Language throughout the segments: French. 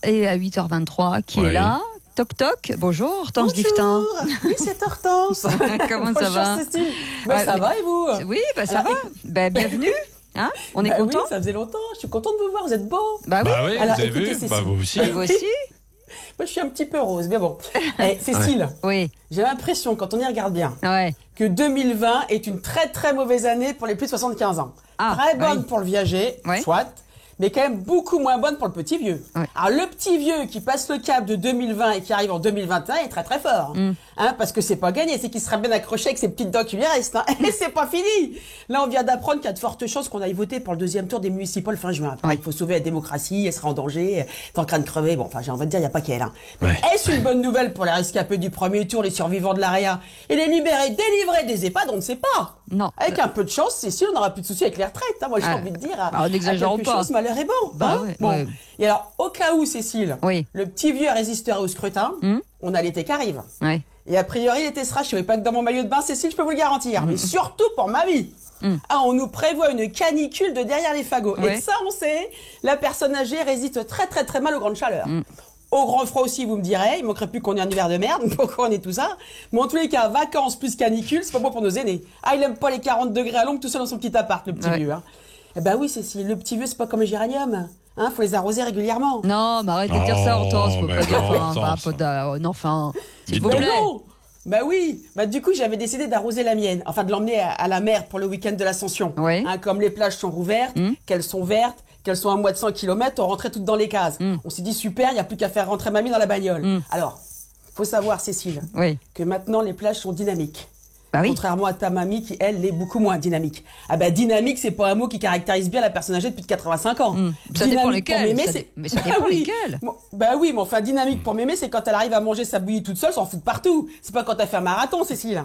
Et à 8h23, qui est là? Toc toc, bonjour Hortense Diftin. Oui, c'est Hortense. Comment ça va? Cécile. Ça va et vous? Oui, ça va. Bienvenue. Hein, on est content. Oui, ça faisait longtemps. Je suis contente de vous voir. Vous êtes beau. Bah oui. Alors, vous avez vu. Vous aussi. Vous aussi. Moi, je suis un petit peu rose, mais bon. Cécile. Oui. J'ai l'impression, quand on y regarde bien, que 2020 est une très très mauvaise année pour les plus de 75 ans. Très bonne pour le viager, soit, mais quand même beaucoup moins bonne pour le petit vieux. Alors le petit vieux qui passe le cap de 2020 et qui arrive en 2021 est très très fort. Parce que c'est pas gagné, c'est qu'il sera bien accroché avec ses petites dents qui lui restent. Et c'est pas fini. Là, on vient d'apprendre qu'il y a de fortes chances qu'on aille voter pour le deuxième tour des municipales fin juin. Il faut sauver la démocratie, elle sera en danger, elle est en train de crever. Bon, enfin, j'ai envie de dire, il n'y a pas qu'elle. Est-ce une bonne nouvelle pour les rescapés du premier tour, les survivants de l'AREA et les libérés, délivrés des EHPAD? On ne sait pas. Non. Avec un peu de chance, Cécile, on n'aura plus de soucis avec les retraites. Moi, j'ai envie de dire, n'exagérons pas. Chose, malheur est bon. Et alors, au cas où, Cécile, le petit vieux résisterait au scrutin, on a l'été qui arrive. Et a priori, l'été sera chaud. Et pas que dans mon maillot de bain, Cécile, je peux vous le garantir. Mais surtout pour ma vie. On nous prévoit une canicule de derrière les fagots. Et ça, on sait, la personne âgée résiste très très très mal aux grandes chaleurs. Au grand froid aussi, vous me direz, il manquerait plus qu'on ait un hiver de merde, pourquoi on est tout ça. Mais en tous les cas, vacances plus canicule, c'est pas bon pour nos aînés. Il aime pas les 40 degrés à l'ombre tout seul dans son petit appart, le petit vieux. Eh ben oui, Cécile, le petit vieux, c'est pas comme les géraniums. Faut les arroser régulièrement. Non, mais arrête de dire ça, Hortense. Faut pas dire enfin, s'il vous plaît. Bah oui, du coup j'avais décidé d'arroser la mienne, enfin de l'emmener à la mer pour le week-end de l'Ascension. Comme les plages sont rouvertes, qu'elles sont vertes, qu'elles sont à moins de 100 km, on rentrait toutes dans les cases. On s'est dit super, il n'y a plus qu'à faire rentrer mamie dans la bagnole. Alors, faut savoir Cécile, que maintenant les plages sont dynamiques. Contrairement à ta mamie qui, elle, est beaucoup moins dynamique. Dynamique, c'est pas un mot qui caractérise bien la personne âgée de plus de 85 ans. Ça dépend lesquels. Mais ça dépend lesquels. Oui, mais enfin, dynamique pour mémé, c'est quand elle arrive à manger sa bouillie toute seule, s'en fout de partout. C'est pas quand elle fait un marathon, Cécile.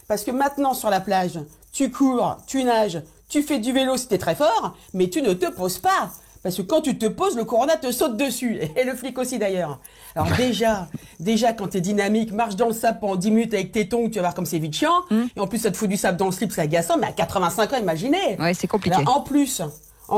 Parce que maintenant, sur la plage, tu cours, tu nages, tu fais du vélo si t'es très fort, mais tu ne te poses pas. Parce que quand tu te poses, le corona te saute dessus. Et le flic aussi, d'ailleurs. Alors déjà, quand t'es dynamique, marche dans le sable pendant 10 minutes avec tes tongs, tu vas voir comme c'est vite chiant. Et en plus, ça te fout du sable dans le slip, c'est agaçant. Mais à 85 ans, imaginez. C'est compliqué. Alors, en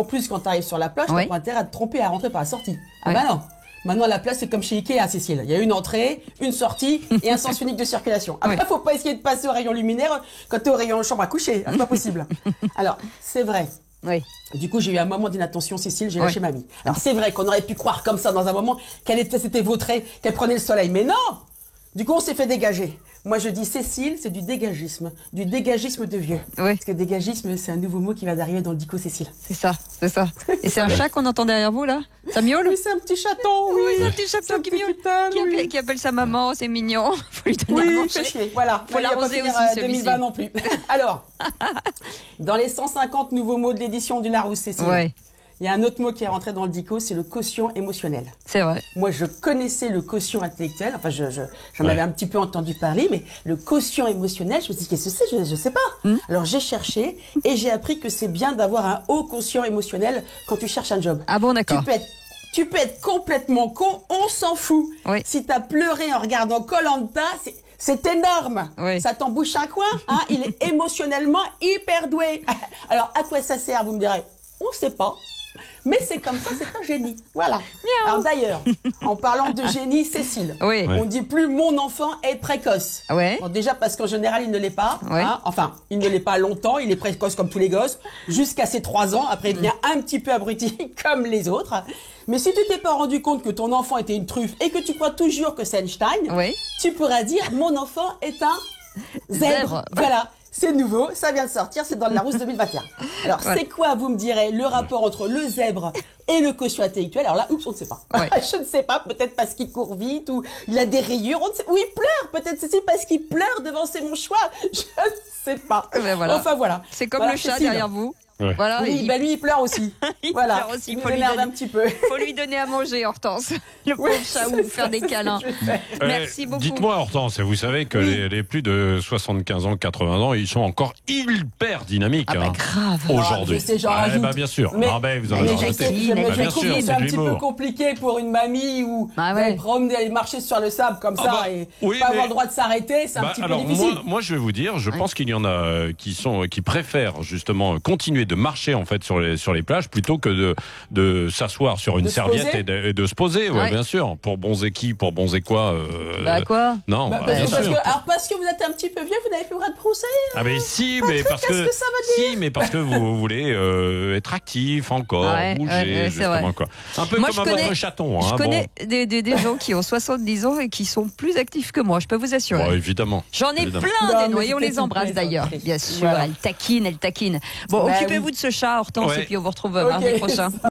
plus, quand t'arrives sur la plage, t'as pas intérêt à te tromper à rentrer par la sortie. Non. Maintenant, la place, c'est comme chez Ikea, Cécile. Il y a une entrée, une sortie et un sens unique de circulation. Après, faut pas essayer de passer au rayon luminaire quand t'es au rayon chambre à coucher. C'est pas possible. Alors, c'est vrai. Du coup, j'ai eu un moment d'inattention, Cécile, j'ai lâché mamie. Alors, c'est vrai qu'on aurait pu croire comme ça dans un moment qu'elle s'était vautrée, qu'elle prenait le soleil. Mais non! Du coup, on s'est fait dégager. Moi, je dis Cécile, c'est du dégagisme de vieux. Parce que dégagisme, c'est un nouveau mot qui va d'arriver dans le dico Cécile. C'est ça. Et c'est un chat qu'on entend derrière vous, là? Ça miaule? Oui, c'est un petit chaton, un petit chaton qui miaule. Qui appelle sa maman, c'est mignon. Faut lui donner à manger. Voilà. Faut l'arroser aussi, celui-ci. 2020 non plus. Alors, dans les 150 nouveaux mots de l'édition du Larousse, Cécile. Il y a un autre mot qui est rentré dans le dico, c'est le quotient émotionnel. C'est vrai. Moi, je connaissais le quotient intellectuel. Enfin, j'en avais un petit peu entendu parler, mais le quotient émotionnel, je me suis dit, qu'est-ce que c'est? Je sais pas. Alors, j'ai cherché et j'ai appris que c'est bien d'avoir un haut quotient émotionnel quand tu cherches un job. Ah bon, d'accord. Tu peux être complètement con, on s'en fout. Si t'as pleuré en regardant Koh-Lanta, c'est énorme. Ça t'embouche un coin. Il est émotionnellement hyper doué. Alors, à quoi ça sert, vous me direz? On sait pas. Mais c'est comme ça, c'est un génie. Voilà. Alors d'ailleurs, en parlant de génie, Cécile, on dit plus mon enfant est précoce. Bon, déjà parce qu'en général, il ne l'est pas. Enfin, il ne l'est pas longtemps, il est précoce comme tous les gosses, jusqu'à ses 3 ans. Après, il devient un petit peu abruti comme les autres. Mais si tu t'es pas rendu compte que ton enfant était une truffe et que tu crois toujours que c'est Einstein, tu pourras dire mon enfant est un zèbre. Voilà. C'est nouveau, ça vient de sortir, c'est dans le Larousse 2021. Alors, c'est quoi, vous me direz, le rapport entre le zèbre et le quotient intellectuel? Alors là, on ne sait pas. Je ne sais pas, peut-être parce qu'il court vite ou il a des rayures, on ne sait. Ou il pleure, peut-être c'est parce qu'il pleure devant mon choix. Je ne sais pas. Enfin, voilà. C'est comme le chat derrière vous. Voilà, lui, il pleure aussi. Il pleure aussi. Il m'énerve un petit peu. Faut lui donner à manger, Hortense. Le pauvre chat, ou faire des câlins. Merci beaucoup. Dites-moi, Hortense, vous savez que les plus de 75 ans, 80 ans, ils sont encore hyper dynamiques. Grave. Aujourd'hui. Bien sûr. Mais, vous en avez je trouve que c'est un petit peu compliqué pour une mamie ou promener, aller marcher sur le sable comme ça et pas avoir le droit de s'arrêter. C'est un petit peu difficile. Moi, je vais vous dire, je pense qu'il y en a qui préfèrent justement continuer de marcher en fait sur les plages plutôt que de s'asseoir sur une serviette et de se poser. Ouais, bien sûr. Pour bronzer qui, pour bronzer quoi quoi Non. Parce que vous êtes un petit peu vieux, vous n'avez plus le droit de bronzer. Ah mais si, mais parce que ça veut dire mais parce que vous voulez être actif encore, bouger, justement quoi. Un peu comme votre chaton. Je connais des gens qui ont 70 ans et qui sont plus actifs que moi, je peux vous assurer. Bon, évidemment. J'en ai plein des noyés, on les embrasse d'ailleurs. Bien sûr, elle taquine. Bon, occupez-vous de ce chat, Hortense, et puis on vous retrouve mardi prochain.